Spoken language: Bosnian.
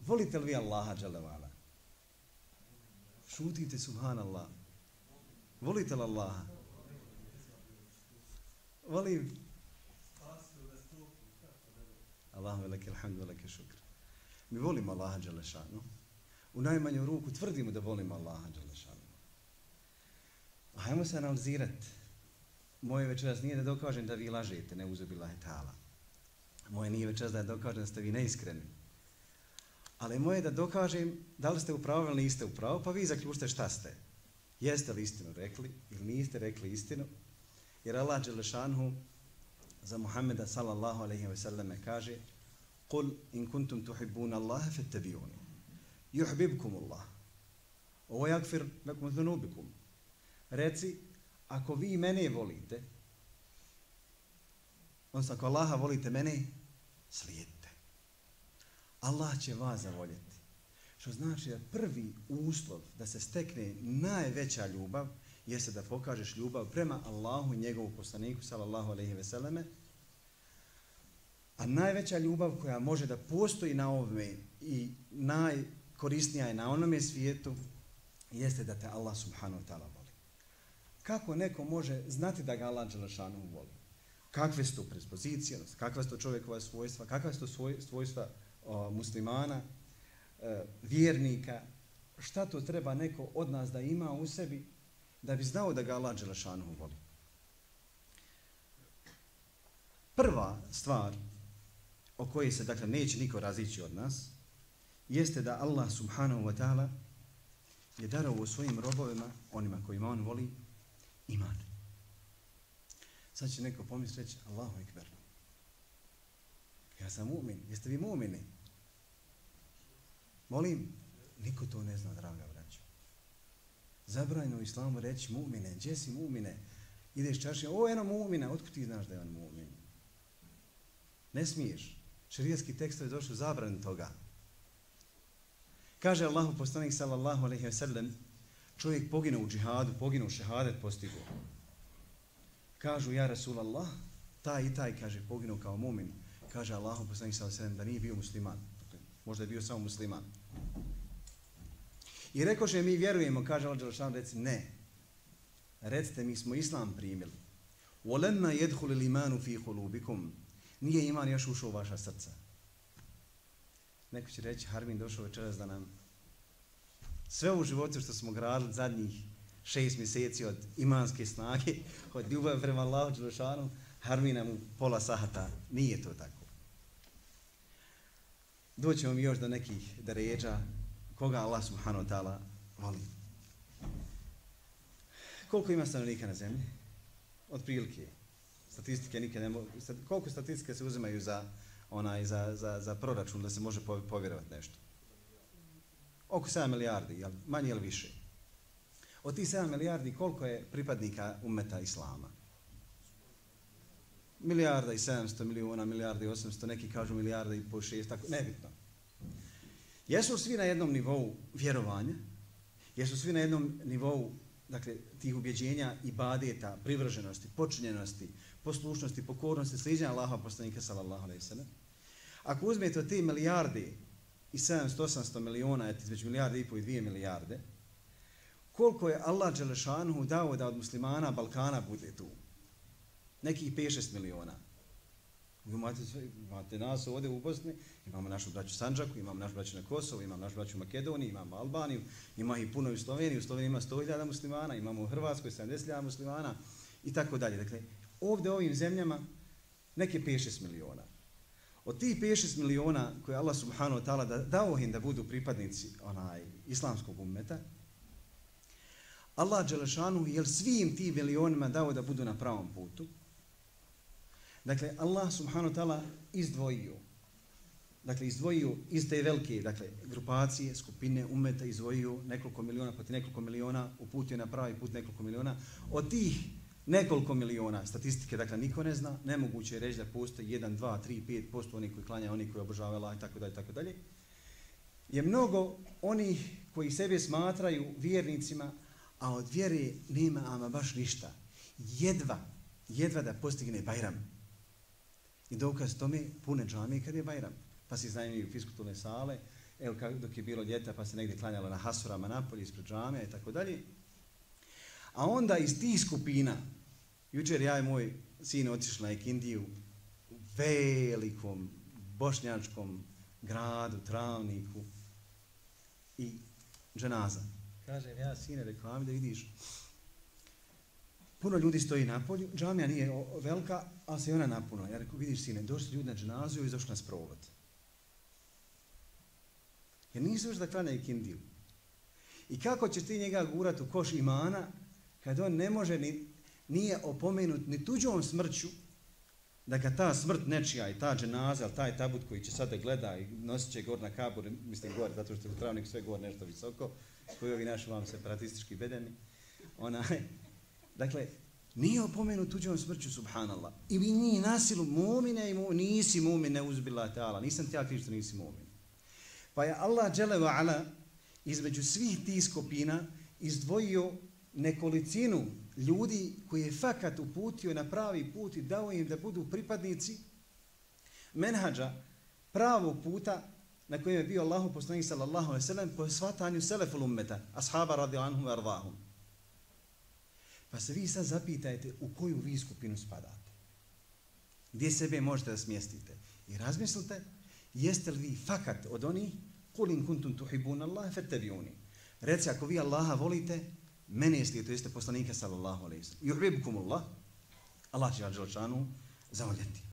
Volite li vi Allaha dželevala? Šutite, subhanallah. Volite li Allaha? Volim. Allahu velike alhamdu velike šukr. Mi volimo Allaha dželešanu. U najmanju ruku tvrdimo da volimo Allaha dželešanu. Hajmo se analizirati. Moje večeras nije da dokažem da vi lažete, ne uzubillahi ta'ala. Moje nije večeras da dokažem da ste vi neiskreni. Ali moje da dokažem da li ste u pravu ili niste u pravu, pa vi zaključite šta ste. Jeste li istinu rekli ili niste rekli istinu? Jer Allah dželešanhu za Muhammeda sallallahu alejhi ve selleme kaže: "Qul in kuntum tuhibbuna Allaha fattabi'uni yuhibbukum Allah wa yaghfir lakum dhunubikum." Reci, ako vi mene volite, odnosno ako Allaha volite mene, slijedite. Allah će vas zavoljeti. Što znači da prvi uslov da se stekne najveća ljubav jeste da pokažeš ljubav prema Allahu i njegovu poslaniku sallallahu alejhi ve selleme. A najveća ljubav koja može da postoji na ovome i najkorisnija je na onome svijetu jeste da te Allah subhanahu wa ta'ala voli. Kako neko može znati da ga Allah dželešanu voli? Kakve su to predispozicije, kakva su to čovjekova svojstva, kakva su to svojstva muslimana, vjernika, šta to treba neko od nas da ima u sebi da bi znao da ga Allah dželešanu voli. Prva stvar o kojoj se dakle neće niko razići od nas jeste da Allah subhanahu wa ta'ala je darovao svojim robovima, onima kojima on voli, iman. Sad će neko pomisliti reći: Allahu ekber. Ja sam mu'min. Jeste vi mu'mini? Molim, niko to ne zna, draga braćo. Zabranjeno u islamu reći mu'mine. Gdje si mu'mine? Ideš čašije, o eno mu'mina. Otkud ti znaš da je on mu'min? Ne smiješ. Šerijatski tekstovi došli zabran toga. Kaže Allahu poslanik sallallahu alejhi ve sellem, čovjek poginuo u džihadu, poginuo šehadet postigao. Kažu: ja Rasulallah, taj i taj, kaže, poginuo kao mu'min. Kaže Allahu poslanik sallallahu alejhi ve sellem da nije bio musliman. Možda je bio samo musliman. I rekoše: mi vjerujemo, kaže Allah dželešanu, reci ne. Recite, mi smo islam primili. وَلَمَّا يَدْخُلِ الْإِيمَانُ فِي قُلُوبِكُمْ. Nije iman još ušao u vaša srca. Neko će reći: Harmin došao večeras da nam sve u životu što smo gradili zadnjih 6 mjeseci od imanske snage, od ljubavi prema Allahu dželešanu, Harmin nam u pola sahata. Nije to tako. Doćemo mi još do nekih deređa koga Allah subhanahu wa ta'ala voli. Koliko ima stanovnika na zemlji? Otprilike. Statistike nikad ne mogu. Koliko statistike se uzimaju za proračun da se može povjerovati nešto? Oko 7 milijardi, manje ili više. Od tih 7 milijardi koliko je pripadnika ummeta islama? Milijarda i 700 milijuna, milijarda i 800, neki kažu milijarda i po 6, tako, nebitno. Jesu svi na jednom nivou vjerovanja? Jesu svi na jednom nivou, dakle, tih ubjeđenja, ibadeta, privrženosti, počinjenosti, poslušnosti, pokornosti, sliđenja Allaha poslanika sallallahu alejhi ve sellem? Ako uzmete od te milijarde i 700-800 miliona, između milijarde i po i 2 milijarde, koliko je Allah dželešanuhu dao da od muslimana Balkana bude tu? Nekih 5-6 miliona. Imate nas ovdje u Bosni, imamo našu braću Sandžaku, imamo našu braću na Kosovu, imamo našu braću u Makedoniji, imamo Albaniju, ima ih puno u Sloveniji, u Sloveniji ima 100.000 muslimana, imamo u Hrvatskoj 70.000 muslimana i tako dalje. Dakle, ovdje u ovim zemljama neke 5-6 miliona. Od tih 5-6 miliona koje Allah subhanahu wa ta'ala dao im da budu pripadnici islamskog ummeta, Allah dželešanu je svim tim milionima dao da budu na pravom putu. Dakle, Allah subhanahu wa ta'ala izdvojio iz te velike, dakle, grupacije, skupine, ummeta, izdvojio nekoliko miliona, proti nekoliko miliona, uputio na pravi put nekoliko miliona. Od tih nekoliko miliona statistike, dakle, niko ne zna, nemoguće je reći da postoji 1, 2, 3, 5% oni koji klanjaju, oni koji obožavaju Allah i tako dalje, je mnogo onih koji sebe smatraju vjernicima, a od vjere nema ama baš ništa. Jedva da postigne Bajram. I dokaz tome pune džamije kad je Bajram. Pa si iznajmljuju fiskulturne sale evo dok je bilo ljeta pa se negdje klanjalo na hasurama napolje ispred džamija i tako dalje. A onda iz tih skupina, jučer ja i moj sin otišli na Ekindiju u velikom bošnjačkom gradu, Travniku i dženaza. Kažem ja sine, rekao da vidiš, puno ljudi stoji na polju, džamija nije velika, ali se i ona napunila. Ja rekao, vidiš sine, došli ljudi na dženazu i izašli na sprovod. Jer nisu još da klanja Ekindiju. I kako ćeš ti njega gurati u koš imana, kad on ne može nije opomenut ni tuđom smrću, da ga ta smrt nečija i ta dženaza, taj tabut koji će sada gleda i nosit će gor na kabur, mislim gore, zato što je u Travniku sve gore nešto visoko, koji ovi naši vam separatistički bedeni. Dakle, nije opomenut tuđom smrću, subhanallah. I mi nije nasilu mumine i nisi mumine uzbila ta'ala. Nisam ti ja kriv što nisi mumin. Pa je Allah dželle ve ala između svih tih skupina izdvojio nekolicinu ljudi koji je fakat uputio na pravi put i dao im da budu pripadnici menhadža pravog puta na kojem je bio Allahu poslanik sallallahu alejhi ve sellem po shvatanju seleful ummeta, ashaba radijallahu anhum wa ardahum. Pa se vi sad zapitajte u koju vi skupinu spadate. Gdje sebe možete da smjestite. I razmislite, jeste li vi fakat od onih kul in kuntum tuhibuna Allah fattabi'uni. Reci, ako vi Allaha volite, mene slijedite, to jeste poslanika sallallahu alejhi ve sellem. Yuhibbukumullah. Allah će vas dželešanu zavoljeti.